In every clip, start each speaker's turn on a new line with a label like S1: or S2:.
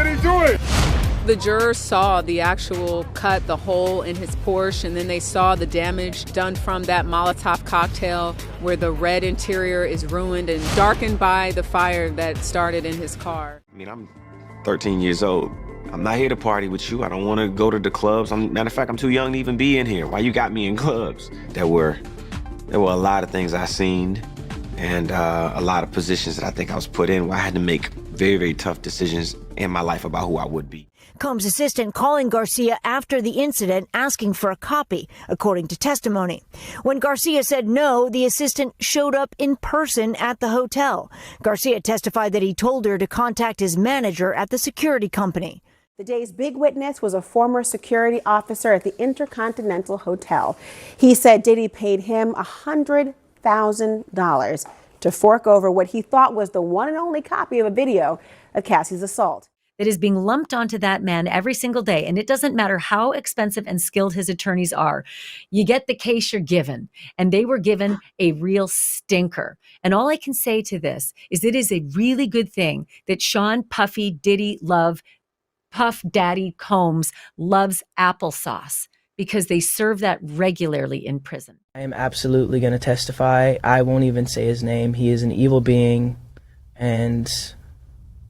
S1: did he do it?
S2: The jurors saw the actual cut, the hole in his Porsche, and then they saw the damage done from that Molotov cocktail where the red interior is ruined and darkened by the fire that started in his car.
S3: I mean, I'm 13 years old. I'm not here to party with you. I don't want to go to the clubs. Matter of fact, I'm too young to even be in here. Why you got me in clubs? There were a lot of things I seen and a lot of positions that I think I was put in where I had to make very, very tough decisions in my life about who I would be.
S4: Combs' assistant calling Garcia after the incident, asking for a copy, according to testimony. When Garcia said no, the assistant showed up in person at the hotel. Garcia testified that he told her to contact his manager at the security company.
S5: The day's big witness was a former security officer at the Intercontinental Hotel. He said Diddy paid him $100,000 to fork over what he thought was the one and only copy of a video of Cassie's assault.
S6: That is being lumped onto that man every single day. And it doesn't matter how expensive and skilled his attorneys are. You get the case you're given. And they were given a real stinker. And all I can say to this is it is a really good thing that Sean Puffy Diddy Love, Puff Daddy Combs loves applesauce, because they serve that regularly in prison.
S7: I am absolutely going to testify. I won't even say his name. He is an evil being and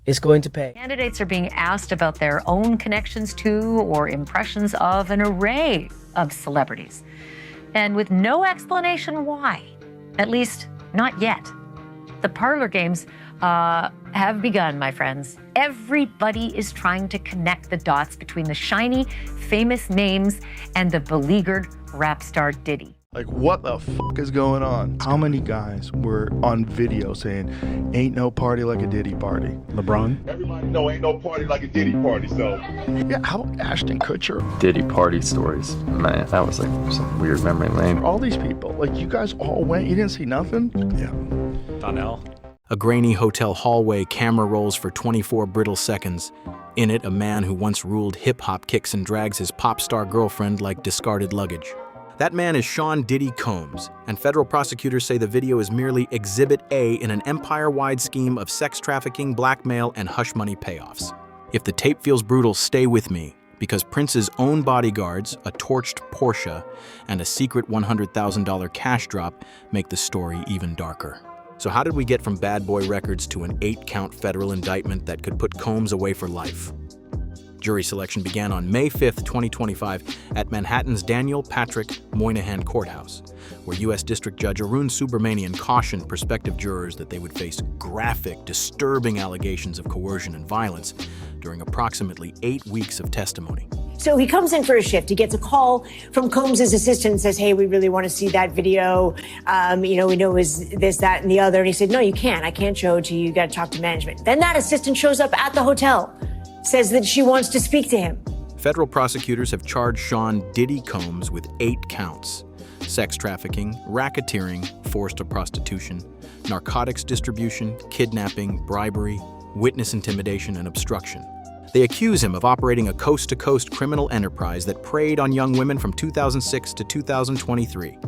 S7: is going to pay.
S6: Candidates are being asked about their own connections to or impressions of an array of celebrities, and with no explanation why, at least not yet. The parlor games have begun, my friends. Everybody is trying to connect the dots between the shiny, famous names and the beleaguered rap star Diddy.
S8: Like, what the fuck is going on? How many guys were on video saying, ain't no party like a Diddy party?
S1: LeBron? Everybody know ain't no party like a Diddy party, so.
S8: Yeah, how about Ashton Kutcher?
S9: Diddy party stories. Man, that was like some weird memory lane.
S8: All these people, like, you guys all went, you didn't see nothing?
S1: Yeah.
S10: Donnell.
S11: A grainy hotel hallway, camera rolls for 24 brittle seconds. In it, a man who once ruled hip-hop kicks and drags his pop star girlfriend like discarded luggage. That man is Sean Diddy Combs, and federal prosecutors say the video is merely Exhibit A in an empire-wide scheme of sex trafficking, blackmail, and hush money payoffs. If the tape feels brutal, stay with me, because Prince's own bodyguards, a torched Porsche, and a secret $100,000 cash drop make the story even darker. So how did we get from bad boy records to an 8-count federal indictment that could put Combs away for life? Jury selection began on May 5th, 2025 at Manhattan's Daniel Patrick Moynihan Courthouse, where U.S. District Judge Arun Subramanian cautioned prospective jurors that they would face graphic, disturbing allegations of coercion and violence during approximately 8 weeks of testimony.
S4: So he comes in for a shift. He gets a call from Combs' assistant and says, hey, we really want to see that video. We know is this, that, and the other. And he said, no, you can't. I can't show it to you. You got to talk to management. Then that assistant shows up at the hotel, says that she wants to speak to him.
S11: Federal prosecutors have charged Sean Diddy Combs with 8 counts: sex trafficking, racketeering, forced prostitution, narcotics distribution, kidnapping, bribery, witness intimidation, and obstruction. They accuse him of operating a coast-to-coast criminal enterprise that preyed on young women from 2006 to 2023.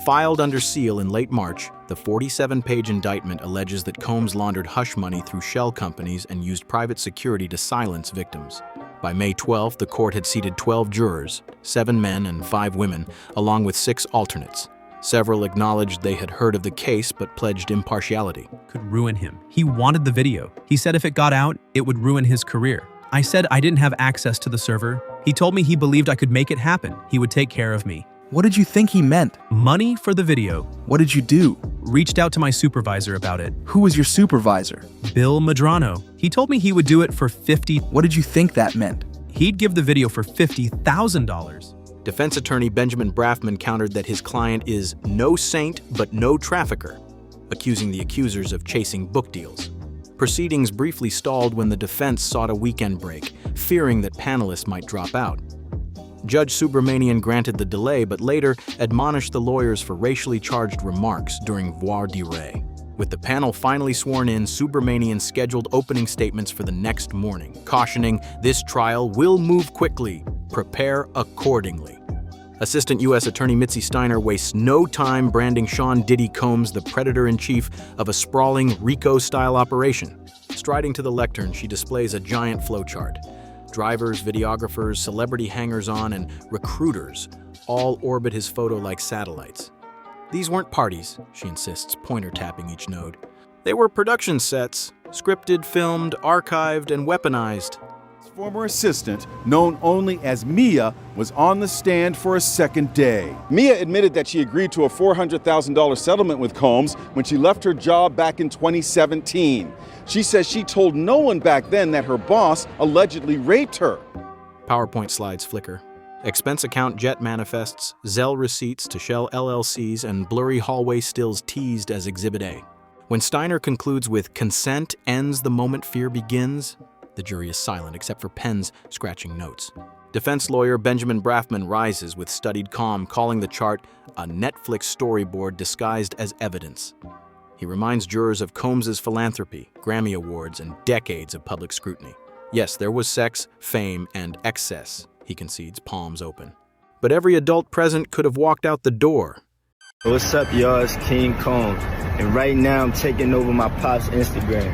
S11: Filed under seal in late March, the 47-page indictment alleges that Combs laundered hush money through shell companies and used private security to silence victims. By May 12th, the court had seated 12 jurors, 7 men and 5 women, along with 6 alternates. Several acknowledged they had heard of the case but pledged impartiality.
S10: Could ruin him. He wanted the video. He said if it got out, it would ruin his career. I said I didn't have access to the server. He told me he believed I could make it happen. He would take care of me.
S12: What did you think he meant?
S10: Money for the video.
S12: What did you do?
S10: Reached out to my supervisor about it.
S12: Who was your supervisor?
S10: Bill Madrano. He told me he would do it for $50,000.
S12: What did you think that meant?
S10: He'd give the video for $50,000.
S11: Defense attorney Benjamin Braffman countered that his client is no saint but no trafficker, accusing the accusers of chasing book deals. Proceedings briefly stalled when the defense sought a weekend break, fearing that panelists might drop out. Judge Subramanian granted the delay, but later admonished the lawyers for racially charged remarks during voir dire. With the panel finally sworn in, Subramanian scheduled opening statements for the next morning, cautioning, "This trial will move quickly. Prepare accordingly." Assistant U.S. Attorney Mitzi Steiner wastes no time branding Sean Diddy Combs the predator-in-chief of a sprawling RICO-style operation. Striding to the lectern, she displays a giant flowchart. Drivers, videographers, celebrity hangers-on, and recruiters all orbit his photo like satellites. These weren't parties, she insists, pointer-tapping each node. They were production sets, scripted, filmed, archived, and weaponized.
S13: Former assistant, known only as Mia, was on the stand for a second day. Mia admitted that she agreed to a $400,000 settlement with Combs when she left her job back in 2017. She says she told no one back then that her boss allegedly raped her.
S11: PowerPoint slides flicker. Expense account jet manifests, Zelle receipts to Shell LLCs, and blurry hallway stills teased as Exhibit A. When Steiner concludes with "consent ends the moment fear begins," the jury is silent except for pens scratching notes. Defense lawyer Benjamin Brafman rises with studied calm, calling the chart a Netflix storyboard disguised as evidence. He reminds jurors of Combs's philanthropy, Grammy Awards, and decades of public scrutiny. Yes, there was sex, fame, and excess, he concedes, palms open. But every adult present could have walked out the door.
S14: What's up, y'all? It's King Combs, and right now I'm taking over my pop's Instagram.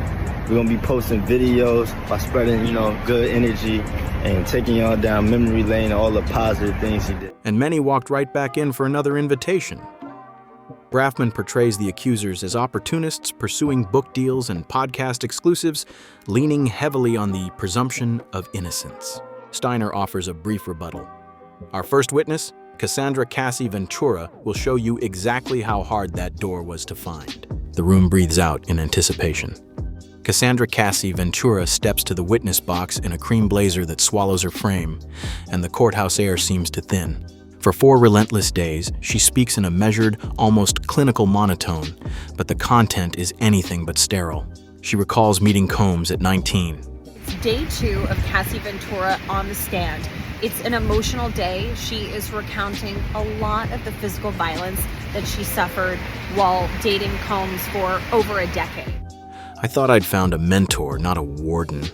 S14: We're gonna be posting videos by spreading, good energy and taking y'all down memory lane and all the positive things he did.
S11: And many walked right back in for another invitation. Brafman portrays the accusers as opportunists pursuing book deals and podcast exclusives, leaning heavily on the presumption of innocence. Steiner offers a brief rebuttal. Our first witness, Cassandra Cassie Ventura, will show you exactly how hard that door was to find. The room breathes out in anticipation. Cassandra Cassie Ventura steps to the witness box in a cream blazer that swallows her frame, and the courthouse air seems to thin. For 4 relentless days, she speaks in a measured, almost clinical monotone, but the content is anything but sterile. She recalls meeting Combs at 19.
S15: It's day 2 of Cassie Ventura on the stand. It's an emotional day. She is recounting a lot of the physical violence that she suffered while dating Combs for over a decade.
S11: I thought I'd found a mentor, not a warden.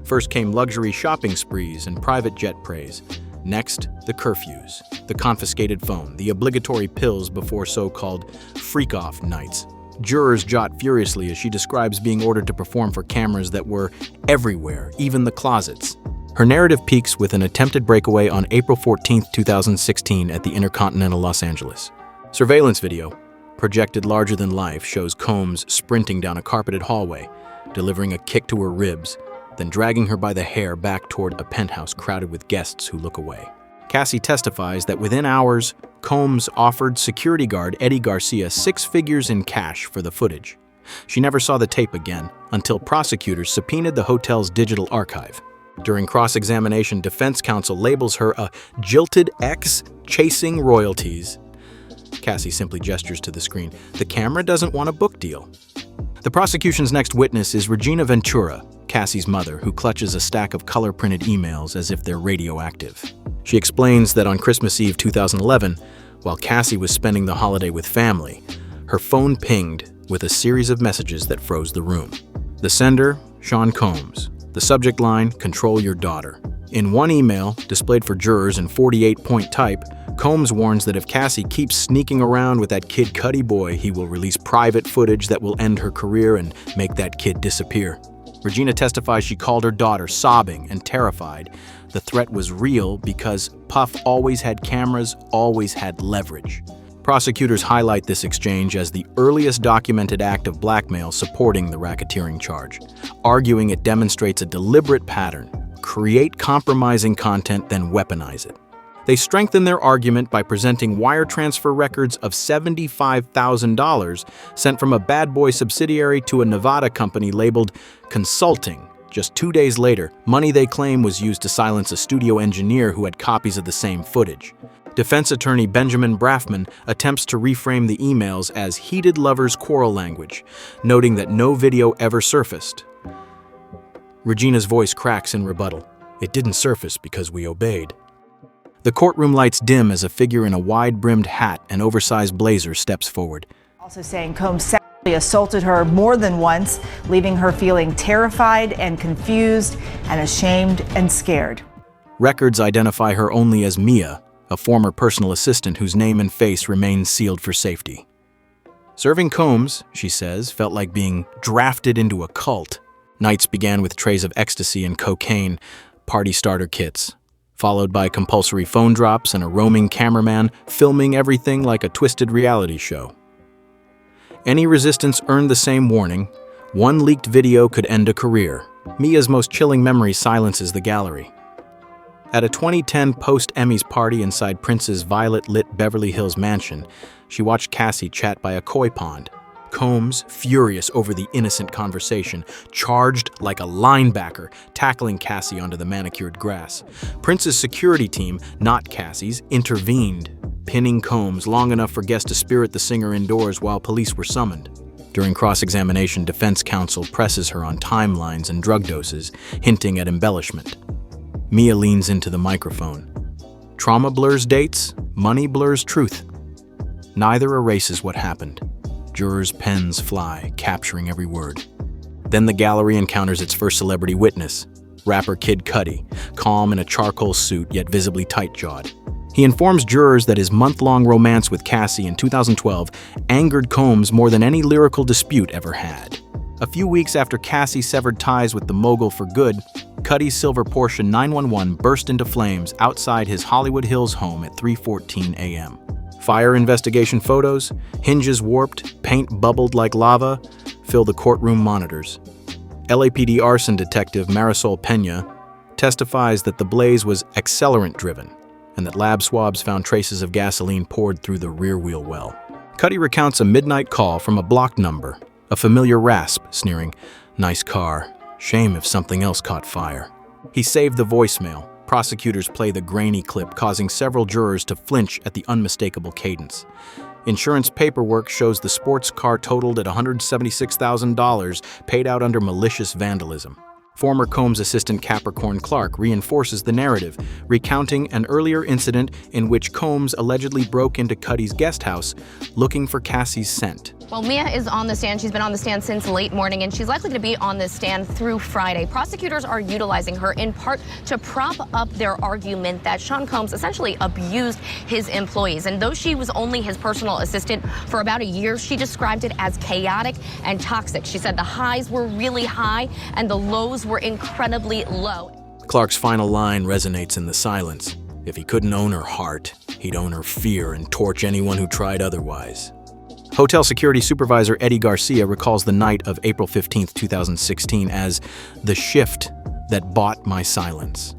S11: First came luxury shopping sprees and private jet praise. Next, the curfews, the confiscated phone, the obligatory pills before so-called freak-off nights. Jurors jot furiously as she describes being ordered to perform for cameras that were everywhere, even the closets. Her narrative peaks with an attempted breakaway on April 14, 2016 at the Intercontinental Los Angeles. Surveillance video, projected larger than life, shows Combs sprinting down a carpeted hallway, delivering a kick to her ribs, then dragging her by the hair back toward a penthouse crowded with guests who look away. Cassie testifies that within hours, Combs offered security guard Eddie Garcia 6 figures in cash for the footage. She never saw the tape again until prosecutors subpoenaed the hotel's digital archive. During cross-examination, defense counsel labels her a jilted ex chasing royalties. Cassie simply gestures to the screen. The camera doesn't want a book deal. The prosecution's next witness is Regina Ventura, Cassie's mother, who clutches a stack of color-printed emails as if they're radioactive. She explains that on Christmas Eve 2011, while Cassie was spending the holiday with family, her phone pinged with a series of messages that froze the room. The sender, Sean Combs. The subject line, "Control your daughter." In one email, displayed for jurors in 48-point type, Combs warns that if Cassie keeps sneaking around with that Kid Cudi boy, he will release private footage that will end her career and make that kid disappear. Regina testifies she called her daughter, sobbing and terrified. The threat was real because Puff always had cameras, always had leverage. Prosecutors highlight this exchange as the earliest documented act of blackmail supporting the racketeering charge, arguing it demonstrates a deliberate pattern: create compromising content, then weaponize it. They strengthen their argument by presenting wire transfer records of $75,000 sent from a bad boy subsidiary to a Nevada company labeled consulting. Just 2 days later, money they claim was used to silence a studio engineer who had copies of the same footage. Defense attorney Benjamin Brafman attempts to reframe the emails as heated lovers' quarrel language, noting that no video ever surfaced. Regina's voice cracks in rebuttal. It didn't surface because we obeyed. The courtroom lights dim as a figure in a wide-brimmed hat and oversized blazer steps forward.
S16: Also saying Combs sexually assaulted her more than once, leaving her feeling terrified and confused and ashamed and scared.
S11: Records identify her only as Mia, a former personal assistant whose name and face remain sealed for safety. Serving Combs, she says, felt like being drafted into a cult. Nights began with trays of ecstasy and cocaine, party starter kits, followed by compulsory phone drops and a roaming cameraman filming everything like a twisted reality show. Any resistance earned the same warning. One leaked video could end a career. Mia's most chilling memory silences the gallery. At a 2010 post-Emmys party inside Prince's violet-lit Beverly Hills mansion, she watched Cassie chat by a koi pond. Combs, furious over the innocent conversation, charged like a linebacker, tackling Cassie onto the manicured grass. Prince's security team, not Cassie's, intervened, pinning Combs long enough for guests to spirit the singer indoors while police were summoned. During cross-examination, defense counsel presses her on timelines and drug doses, hinting at embellishment. Mia leans into the microphone. Trauma blurs dates, money blurs truth. Neither erases what happened. Jurors' pens fly, capturing every word. Then the gallery encounters its first celebrity witness, rapper Kid Cudi, calm in a charcoal suit yet visibly tight-jawed. He informs jurors that his month-long romance with Cassie in 2012 angered Combs more than any lyrical dispute ever had. A few weeks after Cassie severed ties with the mogul for good, Cudi's silver Porsche 911 burst into flames outside his Hollywood Hills home at 3:14 a.m. Fire investigation photos, hinges warped, paint bubbled like lava, fill the courtroom monitors. LAPD arson detective Marisol Pena testifies that the blaze was accelerant-driven and that lab swabs found traces of gasoline poured through the rear wheel well. Cudi recounts a midnight call from a blocked number, a familiar rasp, sneering, "Nice car. Shame if something else caught fire." He saved the voicemail. Prosecutors play the grainy clip, causing several jurors to flinch at the unmistakable cadence. Insurance paperwork shows the sports car totaled at $176,000, paid out under malicious vandalism. Former Combs assistant Capricorn Clark reinforces the narrative, recounting an earlier incident in which Combs allegedly broke into Cudi's guest house looking for Cassie's scent.
S17: Well, Mia is on the stand. She's been on the stand since late morning, and she's likely to be on the stand through Friday. Prosecutors are utilizing her in part to prop up their argument that Sean Combs essentially abused his employees. And though she was only his personal assistant for about a year, she described it as chaotic and toxic. She said the highs were really high and the lows were incredibly low.
S11: Clark's final line resonates in the silence. If he couldn't own her heart, he'd own her fear and torch anyone who tried otherwise. Hotel security supervisor Eddie Garcia recalls the night of April 15, 2016 as the shift that bought my silence.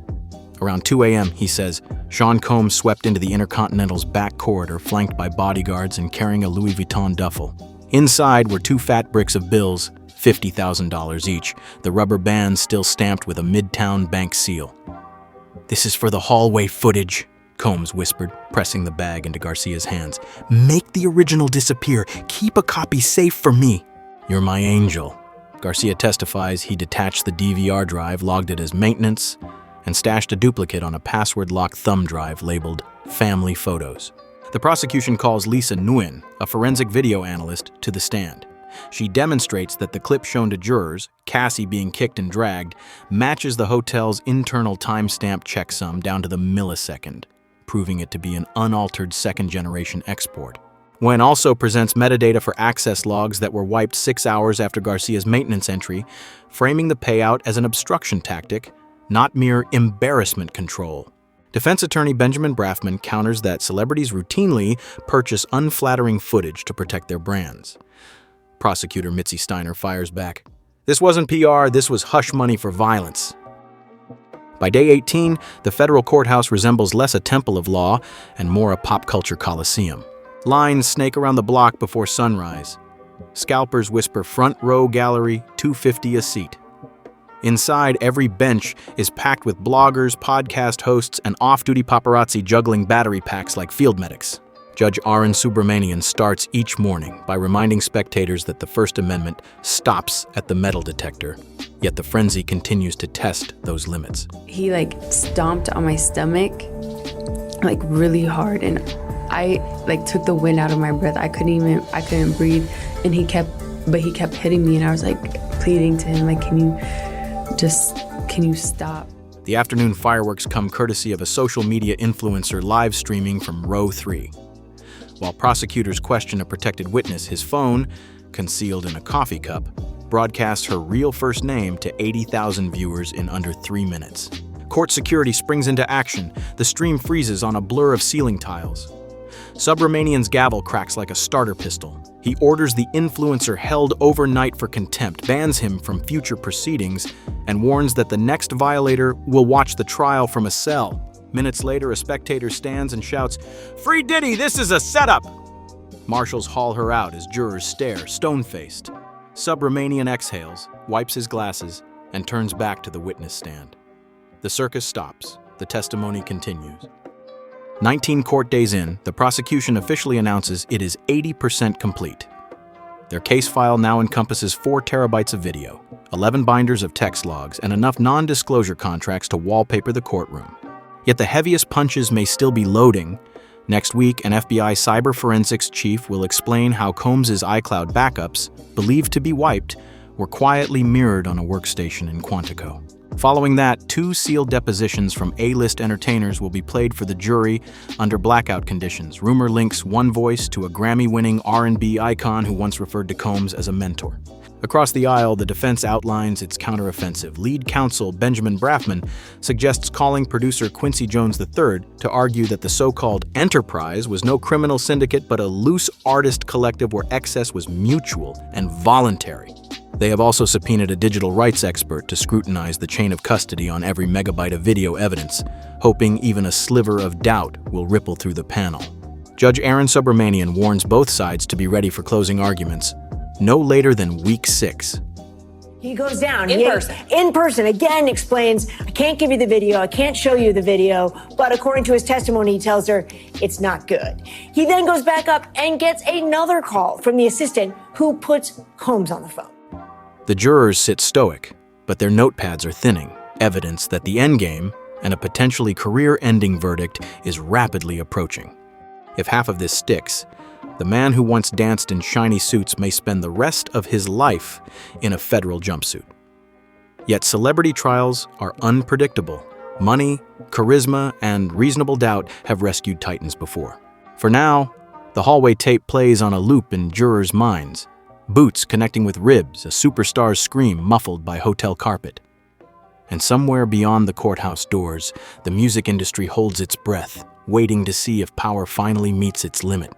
S11: Around 2 a.m., he says, Sean Combs swept into the Intercontinental's back corridor, flanked by bodyguards and carrying a Louis Vuitton duffel. Inside were 2 fat bricks of bills, $50,000 each, the rubber bands still stamped with a Midtown bank seal. "This is for the hallway footage," Combs whispered, pressing the bag into Garcia's hands. "Make the original disappear. Keep a copy safe for me." "You're my angel." Garcia testifies he detached the DVR drive, logged it as maintenance, and stashed a duplicate on a password-locked thumb drive labeled Family Photos. The prosecution calls Lisa Nguyen, a forensic video analyst, to the stand. She demonstrates that the clip shown to jurors, Cassie being kicked and dragged, matches the hotel's internal timestamp checksum down to the millisecond, proving it to be an unaltered second-generation export. Nguyen also presents metadata for access logs that were wiped 6 hours after Garcia's maintenance entry, framing the payout as an obstruction tactic, not mere embarrassment control. Defense attorney Benjamin Braffman counters that celebrities routinely purchase unflattering footage to protect their brands. Prosecutor Mitzi Steiner fires back. "This wasn't PR, this was hush money for violence." By day 18, the federal courthouse resembles less a temple of law and more a pop culture coliseum. Lines snake around the block before sunrise. Scalpers whisper front row gallery, $250 a seat. Inside, every bench is packed with bloggers, podcast hosts, and off-duty paparazzi juggling battery packs like field medics. Judge Arun Subramanian starts each morning by reminding spectators that the First Amendment stops at the metal detector, yet the frenzy continues to test those limits.
S18: He stomped on my stomach really hard, and I took the wind out of my breath. I couldn't breathe, and he kept hitting me, and I was pleading to him, can you stop?
S11: The afternoon fireworks come courtesy of a social media influencer live streaming from row 3. While prosecutors question a protected witness, his phone, concealed in a coffee cup, broadcasts her real first name to 80,000 viewers in under 3 minutes. Court security springs into action. The stream freezes on a blur of ceiling tiles. Subramanian's gavel cracks like a starter pistol. He orders the influencer held overnight for contempt, bans him from future proceedings, and warns that the next violator will watch the trial from a cell. Minutes later, a spectator stands and shouts, "Free Diddy, this is a setup!" Marshals haul her out as jurors stare, stone-faced. Subramanian exhales, wipes his glasses, and turns back to the witness stand. The circus stops. The testimony continues. 19 court days in, the prosecution officially announces it is 80% complete. Their case file now encompasses 4 terabytes of video, 11 binders of text logs, and enough non-disclosure contracts to wallpaper the courtroom. Yet the heaviest punches may still be loading. Next week, an FBI cyber forensics chief will explain how Combs's iCloud backups, believed to be wiped, were quietly mirrored on a workstation in Quantico. Following that, 2 sealed depositions from A-list entertainers will be played for the jury under blackout conditions. Rumor links one voice to a Grammy-winning R&B icon who once referred to Combs as a mentor. Across the aisle, the defense outlines its counteroffensive. Lead counsel Benjamin Brafman suggests calling producer Quincy Jones III to argue that the so-called enterprise was no criminal syndicate but a loose artist collective where excess was mutual and voluntary. They have also subpoenaed a digital rights expert to scrutinize the chain of custody on every megabyte of video evidence, hoping even a sliver of doubt will ripple through the panel. Judge Aaron Subramanian warns both sides to be ready for closing arguments no later than week 6.
S4: He goes down.
S5: In person,
S4: again explains, I can't give you the video, I can't show you the video, but according to his testimony, he tells her it's not good. He then goes back up and gets another call from the assistant who puts Combs on the phone.
S11: The jurors sit stoic, but their notepads are thinning, evidence that the endgame and a potentially career-ending verdict is rapidly approaching. If half of this sticks, the man who once danced in shiny suits may spend the rest of his life in a federal jumpsuit. Yet celebrity trials are unpredictable. Money, charisma, and reasonable doubt have rescued titans before. For now, the hallway tape plays on a loop in jurors' minds. Boots connecting with ribs, a superstar's scream muffled by hotel carpet. And somewhere beyond the courthouse doors, the music industry holds its breath, waiting to see if power finally meets its limit.